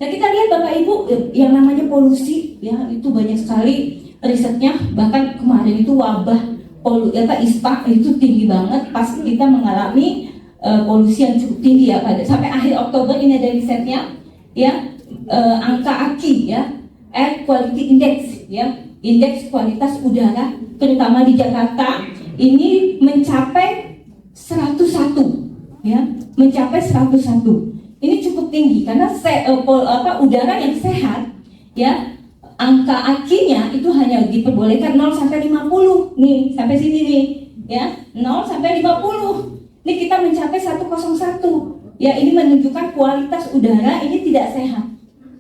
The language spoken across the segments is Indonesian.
Nah kita lihat Bapak Ibu, yang namanya polusi ya itu banyak sekali risetnya, bahkan kemarin itu wabah ISPA itu tinggi banget pas kita mengalami polusi yang cukup tinggi ya sampai akhir Oktober. Ini ada risetnya ya, angka AQI ya, Air Quality Index ya, indeks kualitas udara terutama di Jakarta ini mencapai 101 ya, mencapai 101. Ini cukup tinggi karena udara yang sehat ya, angka AQI-nya itu hanya diperbolehkan 0 sampai 50 nih, sampai sini nih ya, 0 sampai 50. Ini kita mencapai 101 ya, ini menunjukkan kualitas udara ini tidak sehat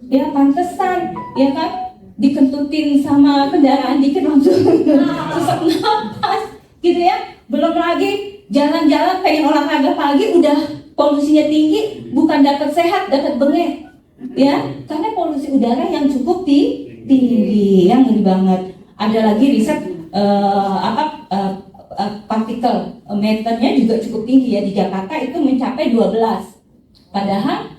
ya. Pantesan ya kan dikentutin sama kendaraan dikit langsung sesak napas gitu ya. Belum lagi jalan-jalan pengen olahraga pagi udah polusinya tinggi, bukan dapat sehat, dapat bengek ya, karena polusi udara yang cukup tinggi, yang ngeri banget. Ada lagi riset partikel meternya juga cukup tinggi ya, di Jakarta itu mencapai 12, padahal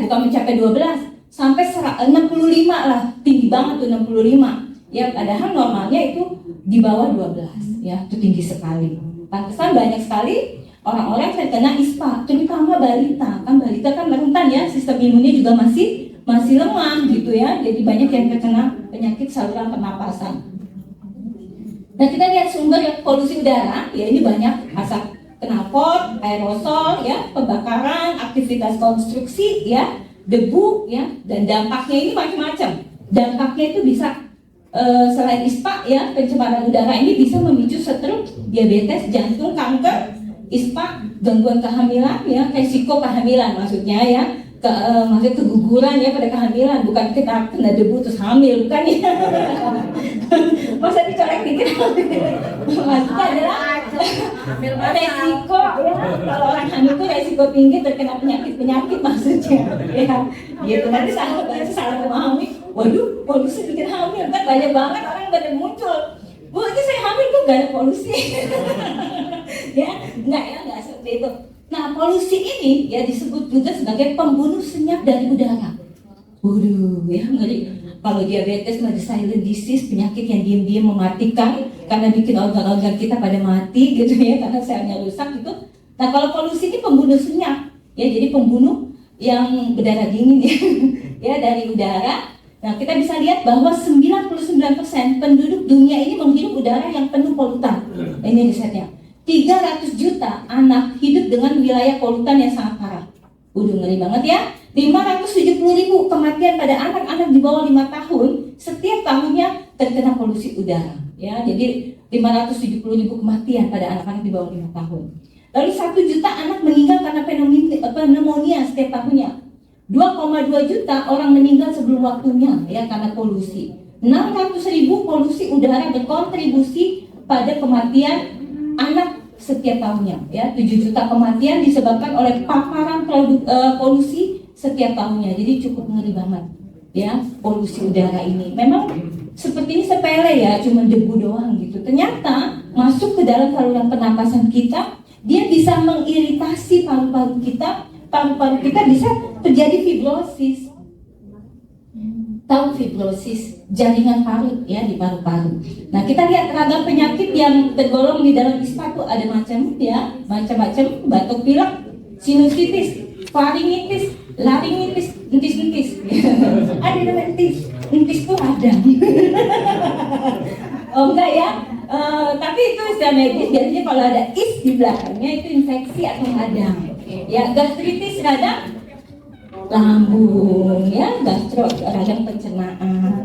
bukan mencapai 12, sampai 65 lah, tinggi banget tuh 65 ya, padahal normalnya itu di bawah 12 ya, itu tinggi sekali. Pantesan banyak sekali orang-orang yang terkena ISPA, terutama balita. Kan balita kan rentan ya, sistem imunnya juga masih lemah gitu ya. Jadi banyak yang terkena penyakit saluran pernapasan. Nah kita lihat sumber polusi udara, ya ini banyak asap knalpot, aerosol ya, pembakaran, aktivitas konstruksi ya, debu ya, dan dampaknya ini macam-macam. Dampaknya itu bisa selain ISPA ya, pencemaran udara ini bisa memicu stroke, diabetes, jantung, kanker, ISPA, gangguan kehamilan ya, resiko kehamilan maksudnya ya, maksudnya keguguran ya pada kehamilan, bukan kita kena debu terus hamil, bukan ya. Masa dicolek dikit maksudnya adalah resiko ya, kalau orang hamil itu resiko tinggi terkena penyakit maksudnya ya, gitu. Nanti salah memahami, waduh polusi bikin hamil, kan banyak banget orang pada muncul, Bu ini saya hamil kok gak ada polusi. Ya, enggak seperti itu. Nah, polusi ini ya disebut juga sebagai pembunuh senyap dari udara. Waduh, ya ngeri. Kalau diabetes mah silent disease, penyakit yang diam-diam mematikan karena bikin organ-organ kita pada mati gitu ya, karena selnya rusak gitu. Nah, kalau polusi ini pembunuh senyap, ya jadi pembunuh yang berdarah dingin ya, ya dari udara. Nah, kita bisa lihat bahwa 99% penduduk dunia ini menghirup udara yang penuh polutan. Ini risetnya. 300 juta anak hidup dengan wilayah polutan yang sangat parah. Udah ngeri banget ya. 570.000 kematian pada anak-anak di bawah 5 tahun setiap tahunnya terkena polusi udara. Ya, jadi 570.000 kematian pada anak-anak di bawah 5 tahun. Lalu 1 juta anak meninggal karena pneumonia setiap tahunnya. 2,2 juta orang meninggal sebelum waktunya ya karena polusi. 600.000 polusi udara berkontribusi pada kematian anak setiap tahunnya ya. 7 juta kematian disebabkan oleh paparan polusi setiap tahunnya. Jadi cukup ngeri banget ya polusi udara ini. Memang sepertinya sepele ya, cuma debu doang gitu. Ternyata masuk ke dalam saluran pernapasan kita, dia bisa mengiritasi paru-paru kita. Paru-paru kita bisa terjadi fibrosis. Tahu fibrosis, jaringan parut ya di paru-paru. Nah kita lihat ragam penyakit yang tergolong di dalam ISPA itu ada macam-macam, batuk pilek, sinusitis, faringitis, laringitis, entis. Ada namanya entis itu ada. Oh enggak ya, tapi itu istilah medis. Jadinya kalau ada is di belakangnya itu infeksi atau radang. Ya, gastritis radang lambung ya, gastro radang pencernaan,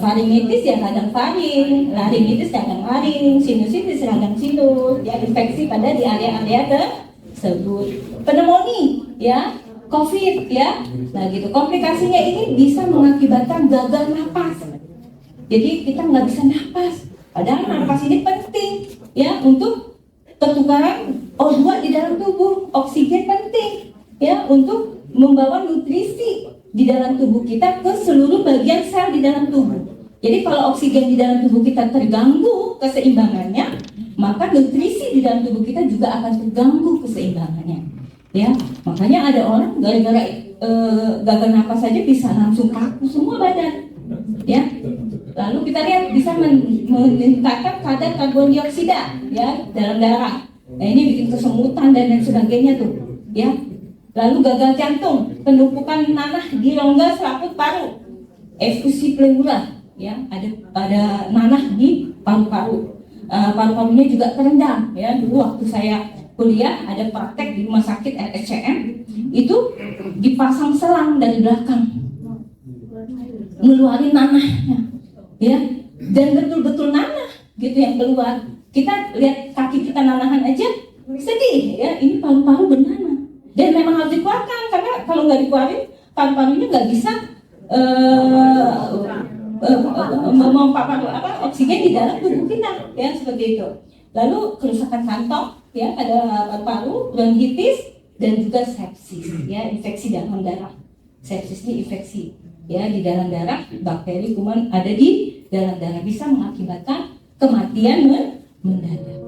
faringitis ya radang faring, laringitis radang laring, sinusitis radang sinus, ya infeksi pada di area-area tersebut. Pneumonia ya, COVID ya. Nah gitu, komplikasinya ini bisa mengakibatkan gagal napas. Jadi kita nggak bisa napas. Padahal napas ini penting ya untuk pertukaran O2 di dalam tubuh, oksigen penting ya untuk membawa nutrisi di dalam tubuh kita ke seluruh bagian sel di dalam tubuh. Jadi kalau oksigen di dalam tubuh kita terganggu keseimbangannya, maka nutrisi di dalam tubuh kita juga akan terganggu keseimbangannya. ya. Makanya ada orang gara-gara gagal napas saja bisa langsung kaku semua badan, ya. Lalu kita lihat bisa meningkatkan kadar karbon dioksida ya dalam darah. Nah ini bikin kesemutan dan lain sebagainya tuh, ya. Lalu gagal jantung, penumpukan nanah di rongga selaput paru, efusi pleura, ya, ada nanah di paru-paru. Paru-parunya juga terendam, ya. Dulu waktu saya kuliah ada praktek di rumah sakit RSCM, itu dipasang selang dari belakang, ngeluarin nanahnya, ya, dan betul-betul nanah gitu yang keluar. Kita lihat kaki kita nanahan aja sedih, ya. Ini paru-paru bernanah dan memang harus dikeluarkan karena kalau nggak dikeluarin paru-parunya nggak bisa memompa oksigen di dalam tubuh kita, ya, seperti itu. Lalu kerusakan kantong, ya, ada paru-paru, bronkitis dan juga sepsis, ya, infeksi dalam darah. Sepsis ini infeksi, ya, di dalam darah, bakteri kuman ada di dalam darah bisa mengakibatkan kematian mendadak.